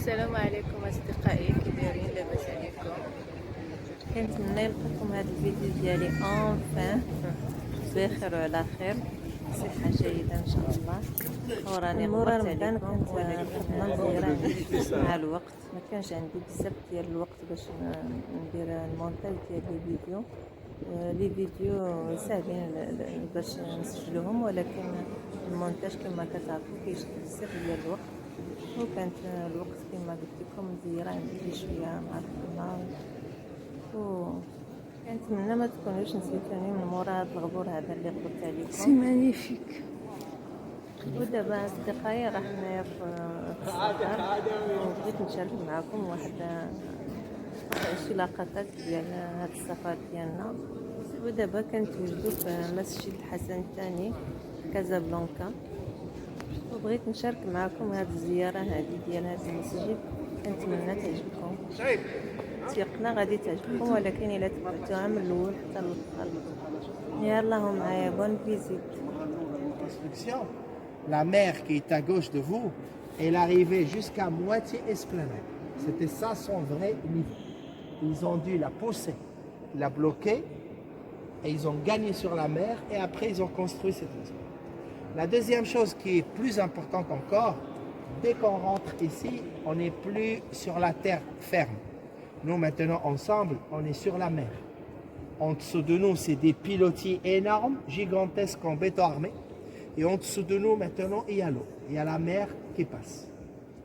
السلام عليكم أصدقائي، كي دايرين؟ لاباس عليكم؟ كنتمنى يلقاكم هذا الفيديو ديالي انفان بخير وعلى خير، صحة جيدة ان شاء الله. وراني غبرت عليكم ولكن مزيرة مع الوقت ما كانش عندي بزاف ديال الوقت باش ندير المونتاج ديال لي فيديو ساهلين باش نسجلوهم، ولكن المونتاج كما كتعرفوا كيشد بزاف ديال الوقت، وكانت الوقت كما قلت لكم مزيرة عندي شويه معطلة، كنتمنى ما تكونوش نسيتوني من مورا هذا الغبور هذا اللي غبرت عليكم. سي مانيفيك. ودابا اصدقائي راح حنايا في السفر، وبغيت نشارك معكم واحد شي لقطات ديال هذا السفر ديالنا. ودابا كنتواجدوا في مسجد الحسن الثاني في كازابلانكا، وبغيت نشارك معكم هذه الزياره هذه ديال هذا المسجد. كنتمنى تعجبكم، تيقنا غادي تعجبكم، ولكن الا تبعتوها من الاول حتى الاخر. يلاه معايا بون فيزيت. La mer qui est à gauche de vous, elle arrivait jusqu'à moitié esplanade. C'était ça son vrai niveau. Ils ont dû la pousser, la bloquer, et ils ont gagné sur la mer, et après ils ont construit cette maison. La deuxième chose qui est plus importante encore, dès qu'on rentre ici, on n'est plus sur la terre ferme. Nous maintenant ensemble, on est sur la mer. En dessous de nous, c'est des pilotis énormes, gigantesques en béton armé. Et en dessous de nous, maintenant, il y a l'eau. Il y a la mer qui passe.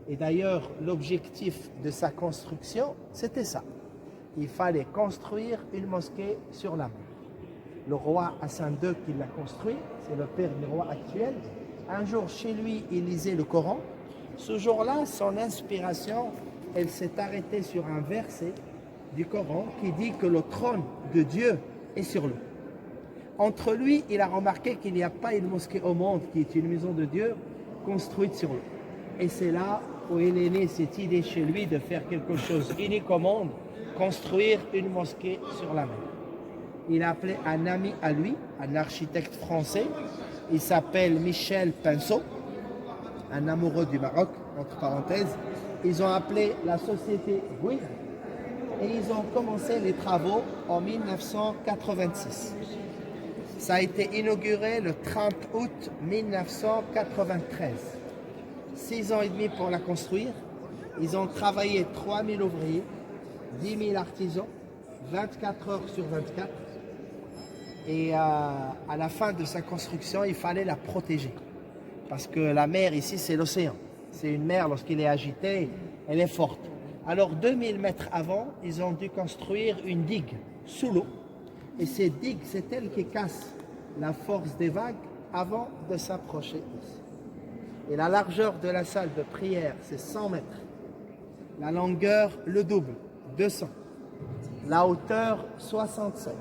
Et d'ailleurs, l'objectif de sa construction, c'était ça. Il fallait construire une mosquée sur la mer. Le roi Hassan II qui l'a construit, c'est le père du roi actuel. Un jour, chez lui, il lisait le Coran. Ce jour-là, son inspiration, elle s'est arrêtée sur un verset du Coran qui dit que le trône de Dieu est sur l'eau. Entre lui, il a remarqué qu'il n'y a pas une mosquée au monde qui est une maison de Dieu construite sur l'eau. Et c'est là où il est né cette idée chez lui de faire quelque chose unique au monde, construire une mosquée sur la mer. Il a appelé un ami à lui, un architecte français, il s'appelle Michel Pinceau, un amoureux du Maroc, entre parenthèses. Ils ont appelé la société Gouir et ils ont commencé les travaux en 1986. Ça a été inauguré le 30 août 1993. 6 ans et demi pour la construire. Ils ont travaillé 3000 ouvriers, 10 000 artisans, 24 heures sur 24. Et à la fin de sa construction, il fallait la protéger. Parce que la mer ici, c'est l'océan. C'est une mer, lorsqu'il est agité, elle est forte. Alors 2000 mètres avant, ils ont dû construire une digue sous l'eau. Et ces digues, c'est elles qui cassent la force des vagues avant de s'approcher ici. Et la largeur de la salle de prière, c'est 100 mètres. La longueur, le double, 200. La hauteur, 65.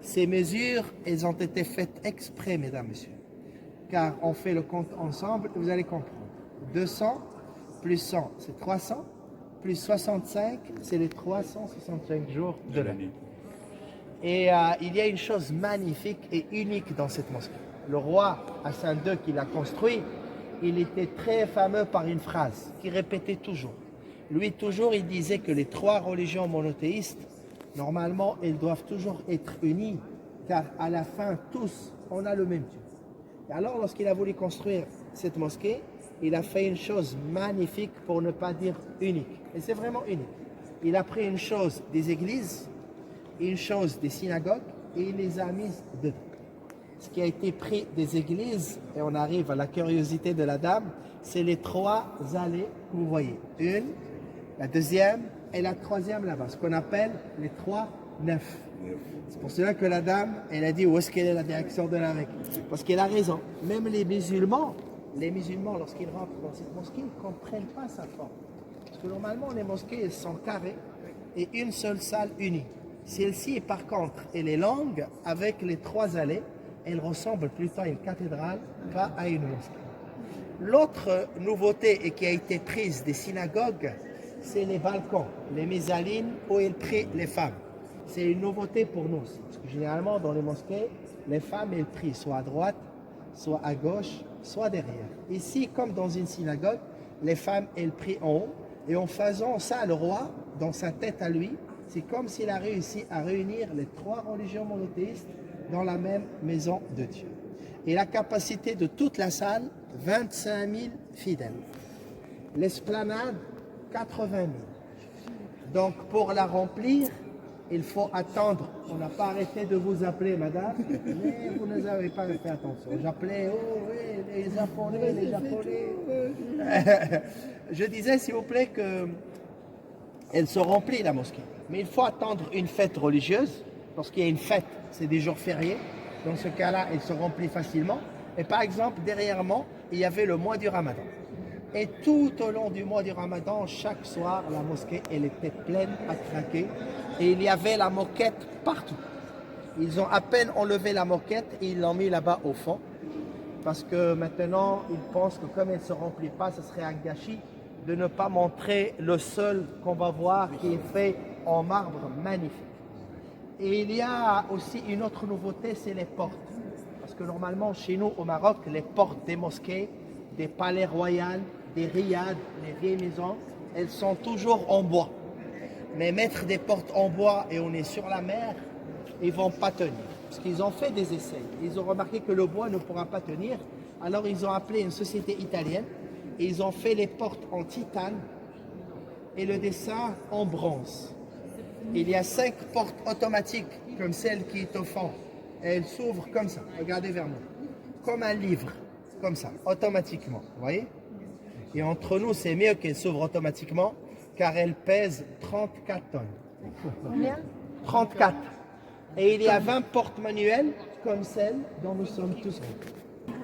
Ces mesures, elles ont été faites exprès, mesdames, messieurs. Car on fait le compte ensemble et vous allez comprendre. 200 plus 100, c'est 300. Plus 65, c'est les 365 jours de l'année. Et il y a une chose magnifique et unique dans cette mosquée. Le roi Hassan II qui l'a construit, il était très fameux par une phrase qu'il répétait toujours. Lui, toujours, il disait que les 3 religions monothéistes, normalement, elles doivent toujours être unies, car à la fin, tous, on a le même Dieu. Et alors, lorsqu'il a voulu construire cette mosquée, il a fait une chose magnifique pour ne pas dire unique. Et c'est vraiment unique. Il a pris une chose des églises, une chose des synagogues, et il les a mises dedans. Ce qui a été pris des églises, et on arrive à la curiosité de la dame, c'est les 3 allées que vous voyez. Une, la deuxième et la troisième là-bas, ce qu'on appelle les 3 neufs. C'est pour cela que la dame, elle a dit où est-ce qu'elle est la direction de la Mecque. Parce qu'elle a raison. Même les musulmans, lorsqu'ils rentrent dans cette mosquée, ils ne comprennent pas sa forme. Parce que normalement, les mosquées, elles sont carrées et une seule salle unie. Celle-ci, par contre, elle est longue avec les 3 allées. Elle ressemble plutôt à une cathédrale, pas à une mosquée. L'autre nouveauté et qui a été prise des synagogues, c'est les balcons, les mezzanines où ils prient les femmes. C'est une nouveauté pour nous. Parce que généralement, dans les mosquées, les femmes, elles prient soit à droite, soit à gauche, soit derrière. Ici, comme dans une synagogue, les femmes, elles prient en haut. Et en faisant ça, le roi, dans sa tête à lui, c'est comme s'il a réussi à réunir les trois religions monothéistes dans la même maison de Dieu. Et la capacité de toute la salle, 25 000 fidèles. L'esplanade, 80 000. Donc pour la remplir, il faut attendre. On n'a pas arrêté de vous appeler, madame, mais vous ne avez pas fait attention. J'appelais, oh oui, les Japonais, les Japonais. Je disais, s'il vous plaît, que elle se remplit, la mosquée. Mais il faut attendre une fête religieuse. Lorsqu'il y a une fête, c'est des jours fériés. Dans ce cas-là, elle se remplit facilement. Et par exemple, derrière moi, il y avait le mois du Ramadan. Et tout au long du mois du Ramadan, chaque soir, la mosquée, elle était pleine à craquer. Et il y avait la moquette partout. Ils ont à peine enlevé la moquette et ils l'ont mis là-bas au fond. Parce que maintenant, ils pensent que comme elle ne se remplit pas, ce serait un gâchis de ne pas montrer le sol qu'on va voir qui est fait en marbre magnifique. Et il y a aussi une autre nouveauté, c'est les portes. Parce que normalement, chez nous, au Maroc, les portes des mosquées, des palais royaux, des riads, les vieilles maisons, elles sont toujours en bois. Mais mettre des portes en bois et on est sur la mer, ils ne vont pas tenir. Parce qu'ils ont fait des essais. Ils ont remarqué que le bois ne pourra pas tenir. Alors ils ont appelé une société italienne et ils ont fait les portes en titane et le dessin en bronze. Il y a 5 portes automatiques comme celle qui est au fond. Et elles s'ouvrent comme ça. Regardez vers moi. Comme un livre. Comme ça, automatiquement. Vous voyez? Et entre nous, c'est mieux qu'elle s'ouvre automatiquement car elle pèse 34 tonnes. Combien? 34. Et il y a 20 portes manuelles comme celle dont nous sommes tous.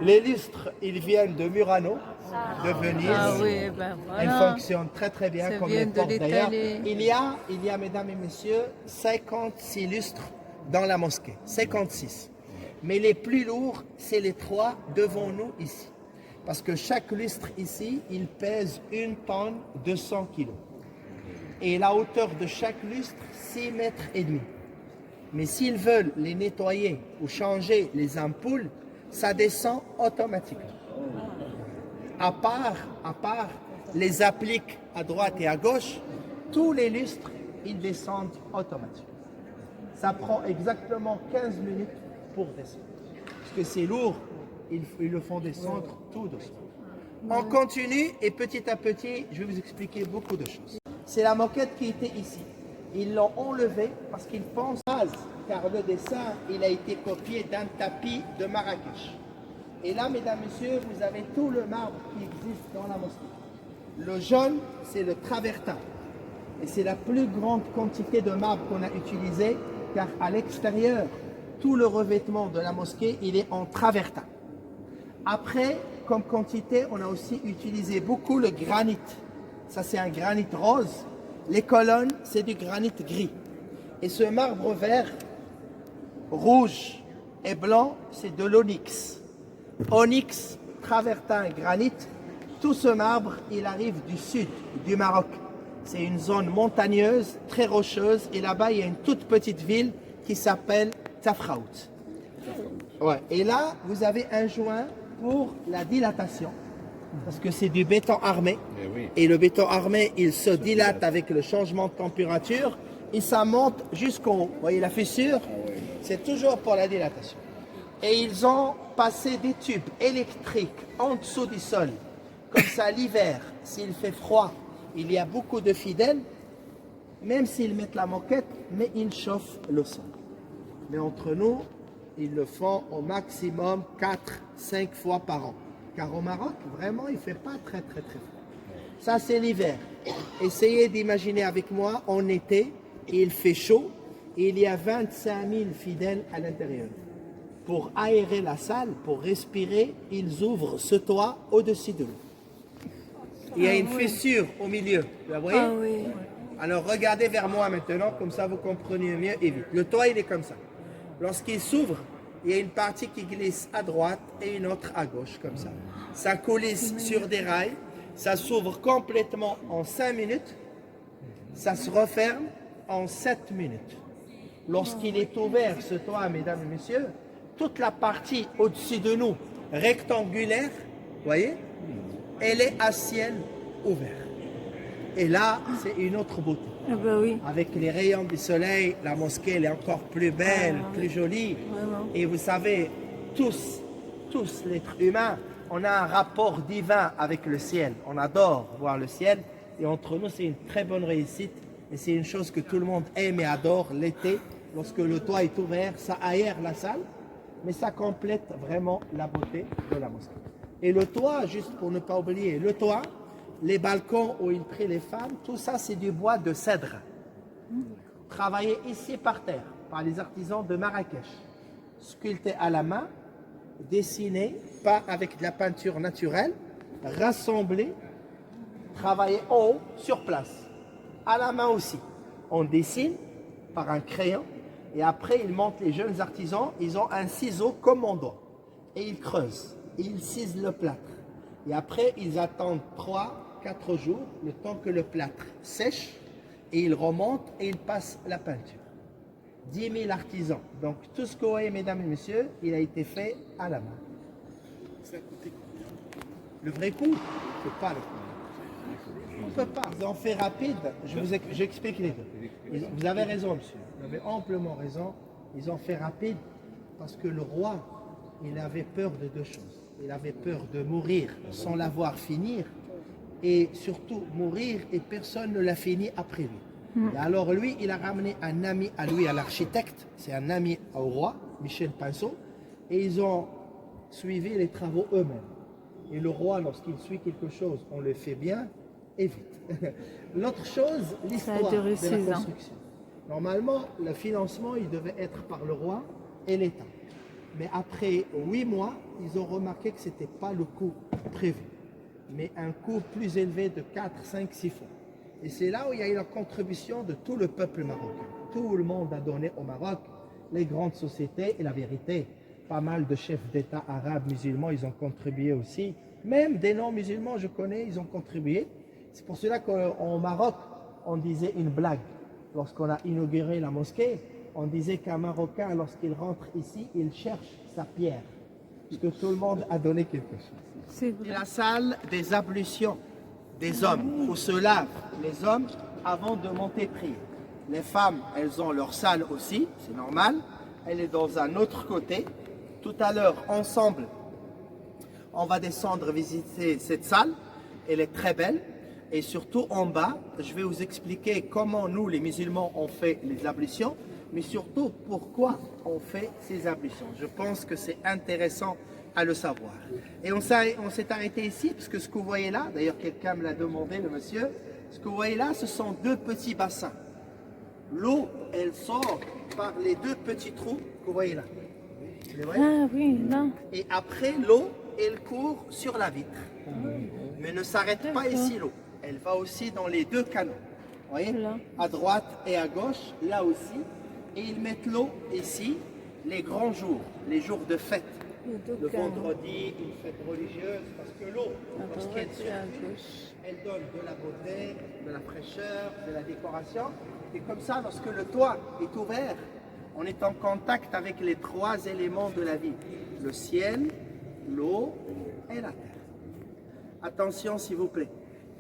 Les lustres, ils viennent de Murano, de Venise. Ah oui, ben Elles voilà. fonctionnent très très bien Ça comme vient les de portes d'ailleurs. l'Italie. Il y a, mesdames et messieurs, 56 lustres dans la mosquée. 56. Mais les plus lourds, c'est les 3 devant nous ici. Parce que chaque lustre ici, il pèse 1 tonne 200 kilos. Et la hauteur de chaque lustre, 6 mètres et demi. Mais s'ils veulent les nettoyer ou changer les ampoules, ça descend automatiquement. À part les appliques à droite et à gauche, tous les lustres, ils descendent automatiquement. Ça prend exactement 15 minutes pour descendre. Parce que c'est lourd, ils le font descendre tout doucement. On continue et petit à petit, je vais vous expliquer beaucoup de choses. C'est la moquette qui était ici. Ils l'ont enlevée parce qu'ils pensent, car le dessin, il a été copié d'un tapis de Marrakech. Et là, mesdames, messieurs, vous avez tout le marbre qui existe dans la mosquée. Le jaune, c'est le travertin. Et c'est la plus grande quantité de marbre qu'on a utilisé, car à l'extérieur, tout le revêtement de la mosquée, il est en travertin. Après, comme quantité, on a aussi utilisé beaucoup le granit. Ça, c'est un granit rose. Les colonnes, c'est du granit gris. Et ce marbre vert, rouge et blanc, c'est de l'onyx. Onyx, travertin, granit, tout ce marbre, il arrive du sud, du Maroc. C'est une zone montagneuse, très rocheuse, et là-bas, il y a une toute petite ville qui s'appelle Tafraout. Ouais. Et là, vous avez un joint pour la dilatation, parce que c'est du béton armé. Et le béton armé, il se dilate avec le changement de température, et ça monte jusqu'en haut. Vous voyez la fissure? C'est toujours pour la dilatation. Et ils ont passé des tubes électriques en dessous du sol. Comme ça, l'hiver, s'il fait froid, il y a beaucoup de fidèles, même s'ils mettent la moquette, mais ils chauffent le sol. Mais entre nous, ils le font au maximum 4-5 fois par an. Car au Maroc, vraiment, il ne fait pas très froid. Ça, c'est l'hiver. Essayez d'imaginer avec moi, en été, il fait chaud, et il y a 25 000 fidèles à l'intérieur. Pour aérer la salle, pour respirer, ils ouvrent ce toit au-dessus de l'eau. Il y a une fissure au milieu, vous la voyez? Ah oui. Alors regardez vers moi maintenant, comme ça vous comprenez mieux et vite. Le toit, il est comme ça. Lorsqu'il s'ouvre, il y a une partie qui glisse à droite et une autre à gauche, comme ça. Ça coulisse sur des rails, ça s'ouvre complètement en 5 minutes, ça se referme en 7 minutes. Lorsqu'il est ouvert, ce toit, mesdames et messieurs, toute la partie au-dessus de nous, rectangulaire, voyez, elle est à ciel ouvert. Et là, c'est une autre beauté. Ah bah oui, Avec les rayons du soleil, la mosquée elle est encore plus belle, Ah, plus jolie. vraiment. Et vous savez, tous l'être humain, on a un rapport divin avec le ciel. On adore voir le ciel. Et entre nous, c'est une très bonne réussite. Et c'est une chose que tout le monde aime et adore l'été. Lorsque le toit est ouvert, ça aère la salle. Mais ça complète vraiment la beauté de la mosquée. Et le toit, juste pour ne pas oublier, le toit, les balcons où il prie les femmes, tout ça c'est du bois de cèdre. Travaillé ici par terre, par les artisans de Marrakech. Sculpté à la main, dessiné, pas avec de la peinture naturelle, rassemblé, travaillé en haut, sur place. À la main aussi. On dessine par un crayon et après ils montent les jeunes artisans, ils ont un ciseau comme mon doigt. Et ils creusent, et ils cisent le plâtre. Et après ils attendent 3-4 jours, le temps que le plâtre sèche, et ils remontent et ils passent la peinture. 10 000 artisans. Donc tout ce que vous voyez, mesdames et messieurs, il a été fait à la main. Ça a coûté combien? Le vrai coût, c'est pas le coût. On ne peut pas. Ils ont fait rapide. J'explique les deux. Vous avez raison, monsieur. Vous avez amplement raison. Ils ont fait rapide parce que le roi, il avait peur de deux choses. Il avait peur de mourir sans l'avoir finir et surtout mourir et personne ne l'a fini après lui. Et alors lui, il a ramené un ami à lui, à l'architecte, c'est un ami au roi, Michel Pinceau, et ils ont suivi les travaux eux-mêmes. Et le roi, lorsqu'il suit quelque chose, on le fait bien et vite. L'autre chose, l'histoire de la construction. Normalement, le financement, il devait être par le roi et l'État. Mais après 8 mois, ils ont remarqué que ce n'était pas le coût prévu, mais un coût plus élevé de 4, 5, 6 fois. Et c'est là où il y a eu la contribution de tout le peuple marocain. Tout le monde a donné au Maroc, les grandes sociétés et la vérité. Pas mal de chefs d'État arabes, musulmans, ils ont contribué aussi. Même des non-musulmans, je connais, ils ont contribué. C'est pour cela qu'au Maroc, on disait une blague. Lorsqu'on a inauguré la mosquée, on disait qu'un Marocain, lorsqu'il rentre ici, il cherche sa pierre. Parce que tout le monde a donné quelque chose. c'est vrai. C'est la salle des ablutions des hommes, où se lavent les hommes avant de monter prier. Les femmes, elles ont leur salle aussi, c'est normal. Elle est dans un autre côté. Tout à l'heure, ensemble, on va descendre visiter cette salle. Elle est très belle. Et surtout en bas, je vais vous expliquer comment nous, les musulmans, on fait les ablutions, mais surtout pourquoi on fait ces ablutions. Je pense que c'est intéressant à le savoir. Et on s'est arrêté ici, parce que ce que vous voyez là, d'ailleurs quelqu'un me l'a demandé, le monsieur, ce que vous voyez là, ce sont deux petits bassins. L'eau, elle sort par les deux petits trous que vous voyez là. Vous les voyez? Ah oui, là. Et après, l'eau, elle court sur la vitre. Mais ne s'arrête pas ici, l'eau. Elle va aussi dans les deux canaux. Vous voyez? Là. À droite et à gauche, là aussi. Et ils mettent l'eau ici, les grands jours, les jours de fête. Le vendredi, une fête religieuse, parce que l'eau, lorsqu'elle circule, elle donne de la beauté, de la fraîcheur, de la décoration. Et comme ça, lorsque le toit est ouvert, on est en contact avec les trois éléments de la vie. Le ciel, l'eau et la terre. Attention s'il vous plaît.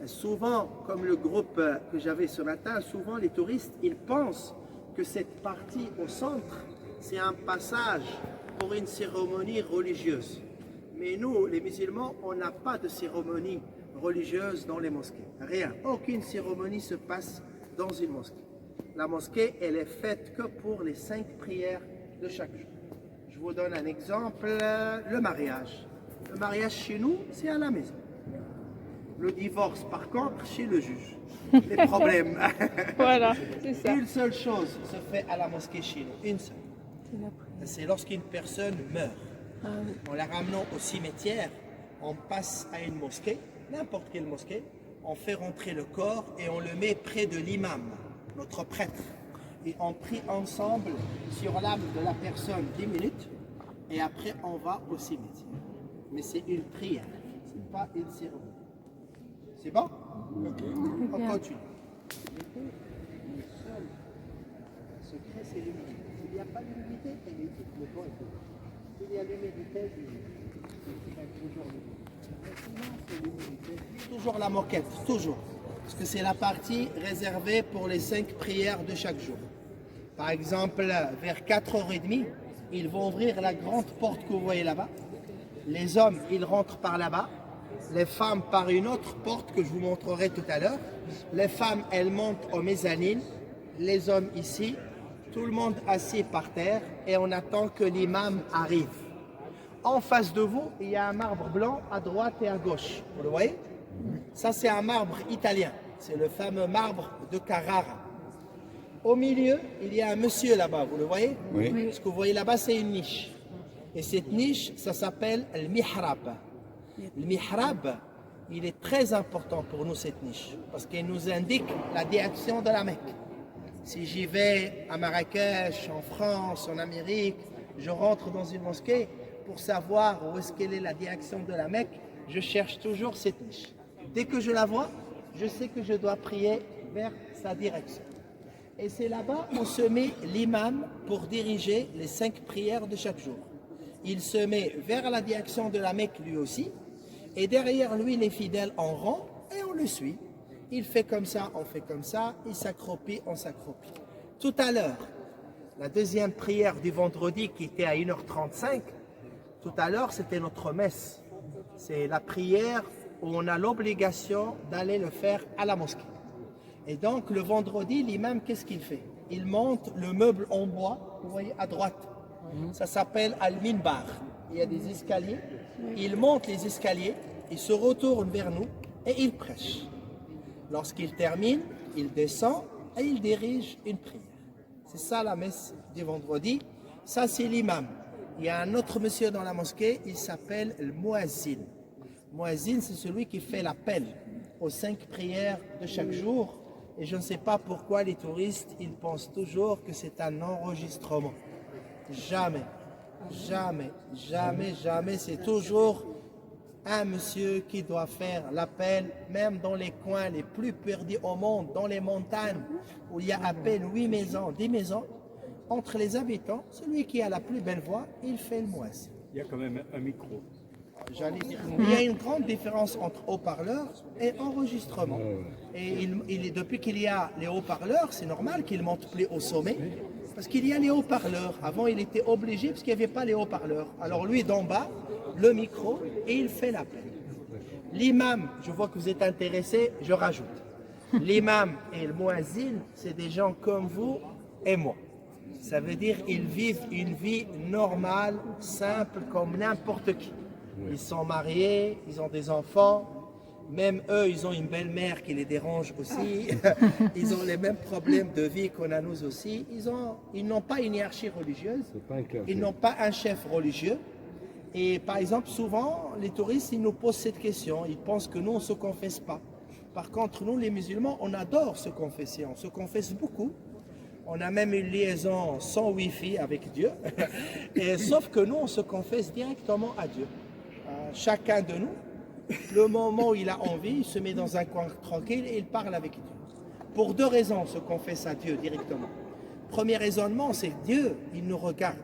Souvent, comme le groupe que j'avais ce matin, souvent les touristes, ils pensent que cette partie au centre, c'est un passage pour une cérémonie religieuse. Mais nous, les musulmans, on n'a pas de cérémonie religieuse dans les mosquées. Rien. Aucune cérémonie se passe dans une mosquée. La mosquée, elle est faite que pour les 5 prières de chaque jour. Je vous donne un exemple, le mariage. Le mariage chez nous, c'est à la maison. Le divorce, par contre, chez le juge. Les problèmes. Voilà, c'est ça. Une seule chose se fait à la mosquée chez nous, une seule. C'est lorsqu'une personne meurt. En la ramenant au cimetière, on passe à une mosquée, n'importe quelle mosquée, on fait rentrer le corps et on le met près de l'imam, notre prêtre. Et on prie ensemble sur l'âme de la personne 10 minutes et après on va au cimetière. Mais c'est une prière, c'est pas une cérémonie. C'est bon? On continue. Le seul secret, c'est l'humidité. S'il n'y a pas d'humidité, le corps est couvert. S'il y a l'humidité, il va toujours l'humidité. Toujours la moquette, toujours. Parce que c'est la partie réservée pour les 5 prières de chaque jour. Par exemple, vers 4h30, ils vont ouvrir la grande porte que vous voyez là-bas. Les hommes, ils rentrent par là-bas. Les femmes par une autre porte que je vous montrerai tout à l'heure. Les femmes, elles montent au mezzanine. Les hommes ici. Tout le monde assis par terre et on attend que l'imam arrive. En face de vous, il y a un marbre blanc à droite et à gauche. Vous le voyez? Ça, c'est un marbre italien. C'est le fameux marbre de Carrara. Au milieu, il y a un monsieur là-bas. Vous le voyez? Oui. Ce que vous voyez là-bas, c'est une niche. Et cette niche, ça s'appelle le mihrab. Le mihrab, il est très important pour nous, cette niche, parce qu'il nous indique la direction de la Mecque. Si j'y vais à Marrakech, en France, en Amérique, je rentre dans une mosquée, pour savoir où est-ce qu'elle est la direction de la Mecque, je cherche toujours cette niche. Dès que je la vois, je sais que je dois prier vers sa direction. Et c'est là-bas où se met l'imam pour diriger les 5 prières de chaque jour. Il se met vers la direction de la Mecque lui aussi, et derrière lui les fidèles en rang, et on le suit. Il fait comme ça, on fait comme ça, il s'accroupit, on s'accroupit. Tout à l'heure, la deuxième prière du vendredi qui était à 1h35, tout à l'heure c'était notre messe. C'est la prière où on a l'obligation d'aller le faire à la mosquée. Et donc le vendredi, l'imam, qu'est-ce qu'il fait? Il monte le meuble en bois, vous voyez à droite. Ça s'appelle al-minbar. Il y a des escaliers. Il monte les escaliers, il se retourne vers nous et il prêche. Lorsqu'il termine, il descend et il dirige une prière. C'est ça la messe du vendredi. Ça, c'est l'imam. Il y a un autre monsieur dans la mosquée, il s'appelle le muazzin. Muazzin, c'est celui qui fait l'appel aux 5 prières de chaque jour. Et je ne sais pas pourquoi les touristes, ils pensent toujours que c'est un enregistrement. Jamais, jamais, jamais, jamais. C'est toujours un monsieur qui doit faire l'appel, même dans les coins les plus perdus au monde, dans les montagnes, où il y a à peine 8 maisons, 10 maisons. Entre les habitants, celui qui a la plus belle voix, il fait le muazzin. Il y a quand même un micro. J'allais dire, il y a une grande différence entre haut-parleur et enregistrement. Et depuis qu'il y a les haut-parleurs, c'est normal qu'il monte plus au sommet, parce qu'il y a les haut-parleurs. Avant, il était obligé parce qu'il n'y avait pas les haut-parleurs. Alors lui, d'en bas, le micro, et il fait l'appel. L'imam, je vois que vous êtes intéressé, je rajoute. L'imam et le muazzin, c'est des gens comme vous et moi. Ça veut dire qu'ils vivent une vie normale, simple, comme n'importe qui. Ils sont mariés, ils ont des enfants, même eux, ils ont une belle-mère qui les dérange aussi. Ils ont les mêmes problèmes de vie qu'on a nous aussi. Ils n'ont pas une hiérarchie religieuse, ils n'ont pas un chef religieux. Et par exemple, souvent, les touristes, ils nous posent cette question. Ils pensent que nous, on ne se confesse pas. Par contre, nous, les musulmans, on adore se confesser. On se confesse beaucoup. On a même une liaison sans Wi-Fi avec Dieu. Et, sauf que nous, on se confesse directement à Dieu. Chacun de nous, le moment où il a envie, il se met dans un coin tranquille et il parle avec Dieu. Pour 2 raisons, on se confesse à Dieu directement. Premier raisonnement, c'est que Dieu, il nous regarde,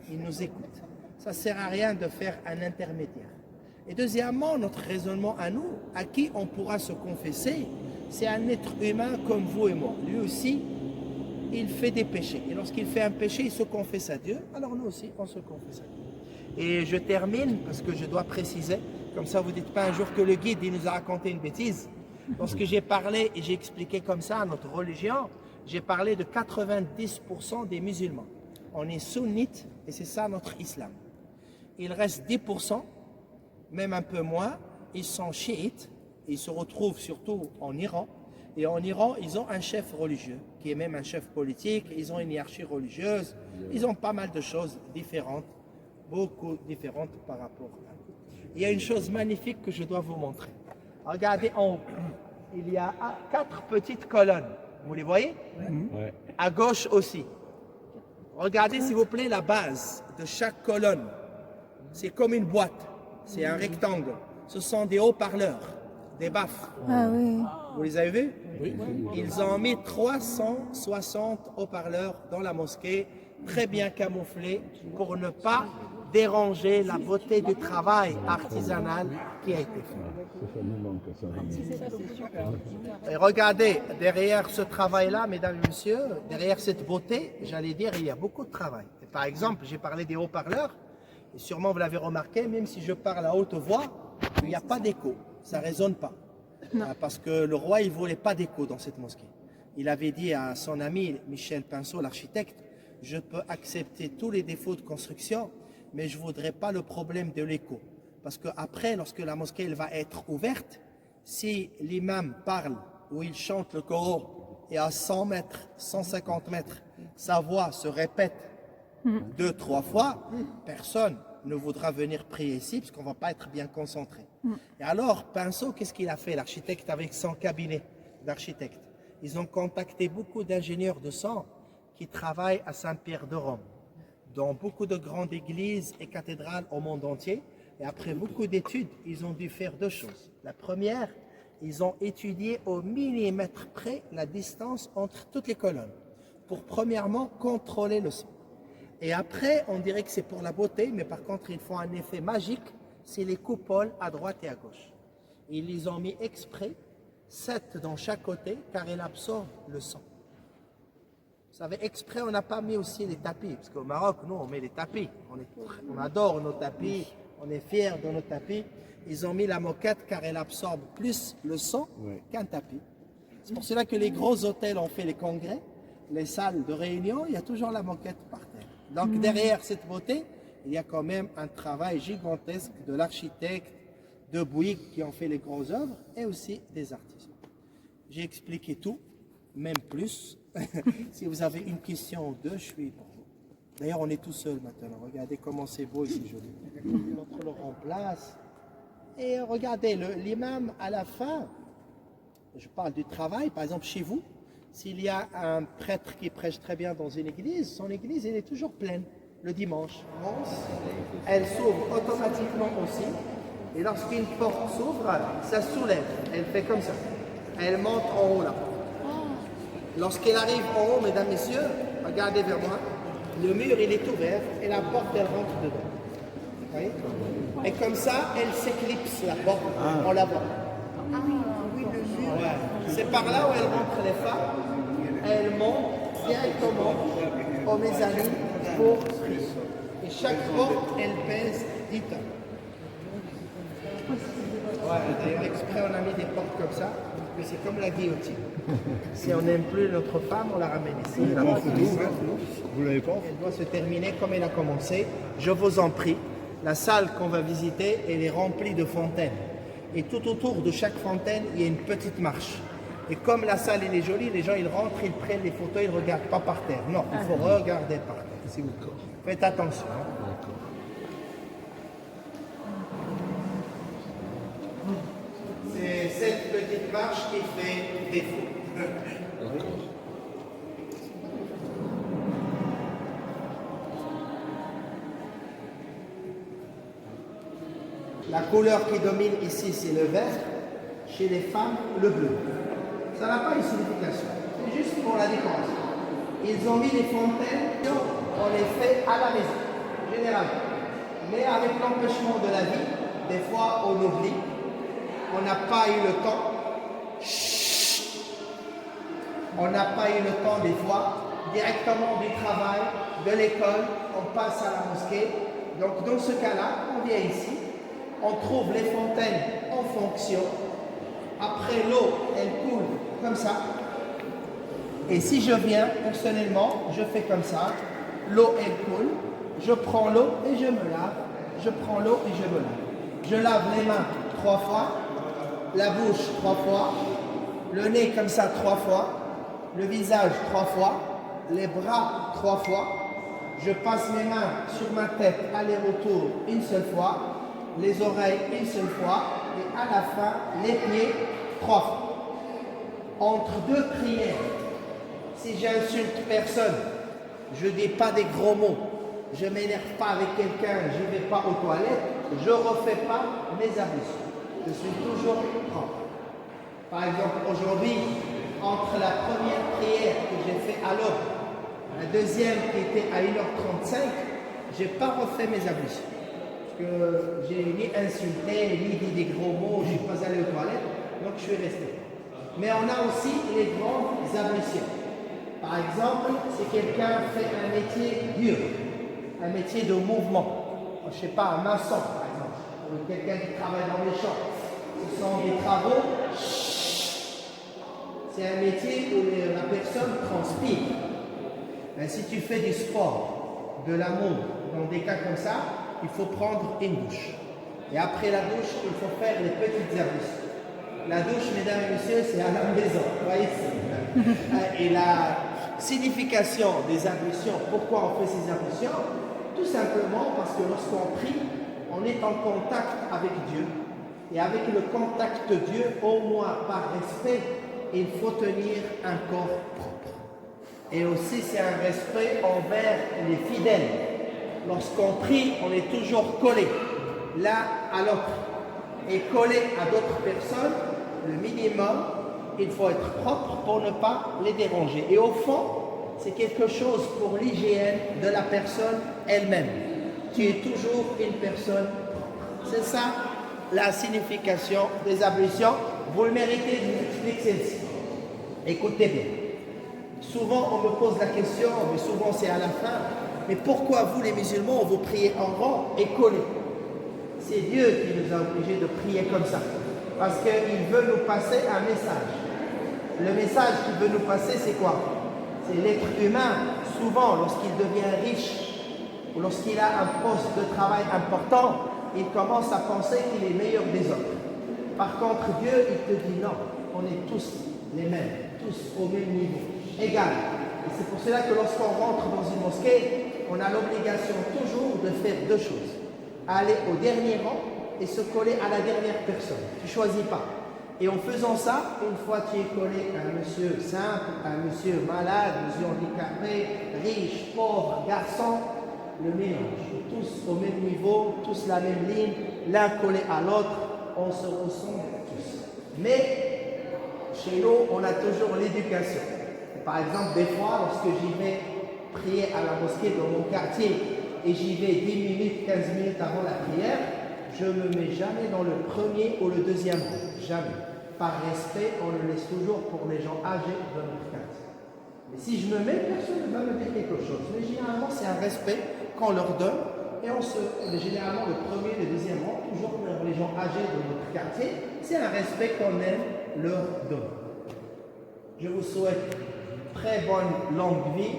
il nous écoute. Ça ne sert à rien de faire un intermédiaire. Et deuxièmement, notre raisonnement à nous, à qui on pourra se confesser, c'est un être humain comme vous et moi. Lui aussi, il fait des péchés. Et lorsqu'il fait un péché, il se confesse à Dieu. Alors nous aussi, on se confesse à Dieu. Et je termine, parce que je dois préciser, comme ça vous ne dites pas un jour que le guide il nous a raconté une bêtise. Lorsque j'ai parlé et j'ai expliqué comme ça notre religion, j'ai parlé de 90% des musulmans. On est sunnites et c'est ça notre islam. Il reste 10%, même un peu moins, ils sont chiites, ils se retrouvent surtout en Iran. Et en Iran, ils ont un chef religieux, qui est même un chef politique, ils ont une hiérarchie religieuse, ils ont pas mal de choses différentes, beaucoup différentes par rapport à nous. Il y a une chose magnifique que je dois vous montrer. Regardez en haut, il y a 4 petites colonnes, vous les voyez? Ouais. À gauche aussi. Regardez s'il vous plaît la base de chaque colonne. C'est comme une boîte, c'est un rectangle. Ce sont des haut-parleurs, des baffes. Ah oui. Vous les avez vus? Oui. Ils ont mis 360 haut-parleurs dans la mosquée, très bien camouflés, pour ne pas déranger la beauté du travail artisanal qui a été fait. Et regardez, derrière ce travail-là, mesdames et messieurs, derrière cette beauté, j'allais dire, il y a beaucoup de travail. Et par exemple, j'ai parlé des haut-parleurs, et sûrement vous l'avez remarqué, même si je parle à haute voix, il n'y a pas d'écho, ça ne résonne pas. Parce que le roi, il ne voulait pas d'écho dans cette mosquée. Il avait dit à son ami Michel Pinceau, l'architecte, je peux accepter tous les défauts de construction, mais je ne voudrais pas le problème de l'écho. Parce qu'après, lorsque la mosquée elle va être ouverte, si l'imam parle ou il chante le Coran et à 100 mètres, 150 mètres, sa voix se répète 2-3 fois, personne ne voudra venir prier ici parce qu'on ne va pas être bien concentré. Et alors, Pinceau, qu'est-ce qu'il a fait, l'architecte, avec son cabinet d'architecte? Ils ont contacté beaucoup d'ingénieurs de son qui travaillent à Saint-Pierre de Rome, dans beaucoup de grandes églises et cathédrales au monde entier. Et après beaucoup d'études, ils ont dû faire 2 choses. La première, ils ont étudié au millimètre près la distance entre toutes les colonnes, pour premièrement contrôler le son. Et après, on dirait que c'est pour la beauté, mais par contre, ils font un effet magique, c'est les coupoles à droite et à gauche. Ils les ont mis exprès, 7 dans chaque côté, car elles absorbent le son. Vous savez, exprès, on n'a pas mis aussi les tapis, parce qu'au Maroc, nous, on met les tapis. On adore nos tapis, on est fiers de nos tapis. Ils ont mis la moquette car elle absorbe plus le son qu'un tapis. C'est pour cela que les gros hôtels ont fait les congrès, les salles de réunion, il y a toujours la moquette par terre. Donc derrière cette beauté, il y a quand même un travail gigantesque de l'architecte, de Bouygues qui ont fait les grosses œuvres et aussi des artistes. J'ai expliqué tout, même plus. Si vous avez une question ou 2, je suis pour vous. D'ailleurs, on est tout seul maintenant. Regardez comment c'est beau ici, joli. L'autre le remplace. Et regardez, l'imam à la fin, je parle du travail, par exemple chez vous, s'il y a un prêtre qui prêche très bien dans une église, son église elle est toujours pleine le dimanche. Elle s'ouvre automatiquement aussi. Et lorsqu'une porte s'ouvre, ça soulève. Elle fait comme ça. Elle monte en haut là. Lorsqu'elle arrive en haut, mesdames, messieurs, regardez vers moi, le mur il est ouvert et la porte elle rentre dedans. Vous voyez? Et comme ça, elle s'éclipse la porte, on la voit. Ah oui, le mur. Ouais. C'est par là où elle rentre les femmes, elle monte directement aux mezzanines pour prier. Et chaque porte, elle pèse 10 tonnes. Ouais, d'ailleurs, exprès, on a mis des portes comme ça, mais c'est comme la guillotine. Si on n'aime plus notre femme, on la ramène ici. Vous l'avez pas? Elle doit se terminer comme elle a commencé. Je vous en prie, la salle qu'on va visiter, elle est remplie de fontaines. Et tout autour de chaque fontaine, il y a une petite marche. Et comme la salle elle est jolie, les gens ils rentrent, ils prennent les photos, ils ne regardent pas par terre. Non, il faut regarder par terre. S'il vous plaît. Faites attention. C'est cette petite marche qui fait défaut. La couleur qui domine ici, c'est le vert. Chez les femmes, le bleu. Ça n'a pas une signification. C'est juste pour la décoration. Ils ont mis des fontaines, on les fait à la maison, généralement. Mais avec l'empêchement de la vie, des fois on oublie. On n'a pas eu le temps. On n'a pas eu le temps des fois. Directement du travail, de l'école, on passe à la mosquée. Donc dans ce cas-là, on vient ici. On trouve les fontaines en fonction. Après l'eau, elle coule comme ça. Et si je viens, personnellement, je fais comme ça. L'eau, elle coule. Je prends l'eau et je me lave. Je prends l'eau et je me lave. Je lave les mains 3 fois. La bouche 3 fois. Le nez comme ça 3 fois. Le visage 3 fois. Les bras 3 fois. Je passe mes mains sur ma tête, aller-retour une seule fois. Les oreilles une seule fois. Et à la fin, les pieds 3 fois. Entre 2 prières, si j'insulte personne, je ne dis pas des gros mots, je ne m'énerve pas avec quelqu'un, je ne vais pas aux toilettes, je ne refais pas mes ablutions. Je suis toujours propre. Par exemple, aujourd'hui, entre la première prière que j'ai faite à l'aube, la deuxième qui était à 1h35, j'ai pas refait mes ablutions. Parce que j'ai ni insulté, ni dit des gros mots, je suis pas allé aux toilettes, donc je suis resté. Mais on a aussi les grandes ablutions. Par exemple, si quelqu'un fait un métier dur, un métier de mouvement, je sais pas, un maçon par exemple, ou quelqu'un qui travaille dans les champs, ce sont des travaux, c'est un métier où la personne transpire. Ben, si tu fais du sport, de l'amour, dans des cas comme ça, il faut prendre une douche. Et après la douche, il faut faire les petites ablutions. La douche, mesdames et messieurs, c'est à la maison. Vous voyez ici. Et la signification des ablutions, pourquoi on fait ces ablutions? Tout simplement parce que lorsqu'on prie, on est en contact avec Dieu. Et avec le contact de Dieu, au moins par respect, il faut tenir un corps propre. Et aussi, c'est un respect envers les fidèles. Lorsqu'on prie, on est toujours collé l'un à l'autre. Et collé à d'autres personnes, le minimum, il faut être propre pour ne pas les déranger. Et au fond, c'est quelque chose pour l'hygiène de la personne elle-même. Tu es toujours une personne propre. C'est ça la signification des ablutions. Vous le méritez, je vous explique celle-ci. Écoutez bien. Souvent, on me pose la question, mais souvent c'est à la fin, mais pourquoi vous les musulmans, vous priez en rang et collés? C'est Dieu qui nous a obligés de prier comme ça. Parce qu'il veut nous passer un message. Le message qu'il veut nous passer, c'est quoi? C'est l'être humain, souvent, lorsqu'il devient riche, ou lorsqu'il a un poste de travail important, il commence à penser qu'il est meilleur des autres. Par contre, Dieu, il te dit non, on est tous les mêmes, tous au même niveau, égal. Et c'est pour cela que lorsqu'on rentre dans une mosquée, on a l'obligation toujours de faire deux choses. Aller au dernier rang et se coller à la dernière personne. Tu ne choisis pas. Et en faisant ça, une fois tu es collé à un monsieur simple, à un monsieur malade, monsieur handicapé, riche, pauvre, garçon, le mélange. Tous au même niveau, tous la même ligne, l'un collé à l'autre, on se ressemble tous. Mais chez nous, on a toujours l'éducation. Par exemple, des fois, lorsque j'y vais prier à la mosquée dans mon quartier, et j'y vais 10 minutes, 15 minutes avant la prière, je ne me mets jamais dans le premier ou le deuxième rang. Jamais. Par respect, on le laisse toujours pour les gens âgés de notre quartier. Mais si je me mets, personne ne va me dire quelque chose. Mais généralement, c'est un respect qu'on leur donne. Et généralement, le premier et le deuxième rang, toujours pour les gens âgés de notre quartier, c'est un respect qu'on aime leur donner. Je vous souhaite très bonne longue vie.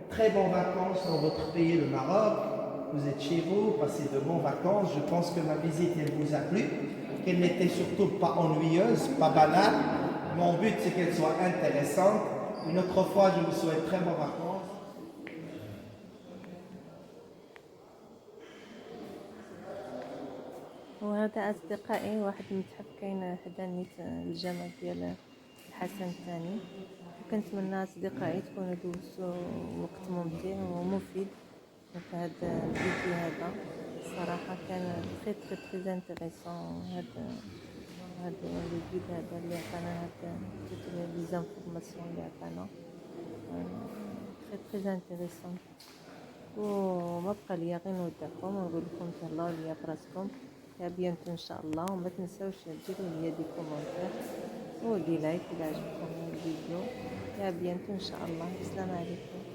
Très bonnes vacances dans votre pays, le Maroc. Vous êtes chez vous, passez de bonnes vacances. Je pense que ma visite, elle vous a plu, qu'elle n'était surtout pas ennuyeuse, pas banale. Mon but, c'est qu'elle soit intéressante. Une autre fois, je vous souhaite très bonnes vacances. وهذا أصدقائي واحد المتحف كاين حدا نيت الجامع ديال الحسن الثاني. كنتمنى أصدقائي تكونوا دوزتوا وقت ممتع ومفيد في هذا الفيديو هذا. الصراحة كان تري انتريسون هذا الفيديو هذا اللي عطانا هاد لي زانفورماسيون اللي عطانا تري انتريسون. وما بقى ليا غير نودعكم ونقول لكم تهلاو ليا براسكم يا بيانتو ان شاء الله. وما تنساوش ديروا ليا دي كومونتير ودي لايك إذا عجبكم الفيديو. يا بيانتو إن شاء الله. السلام عليكم.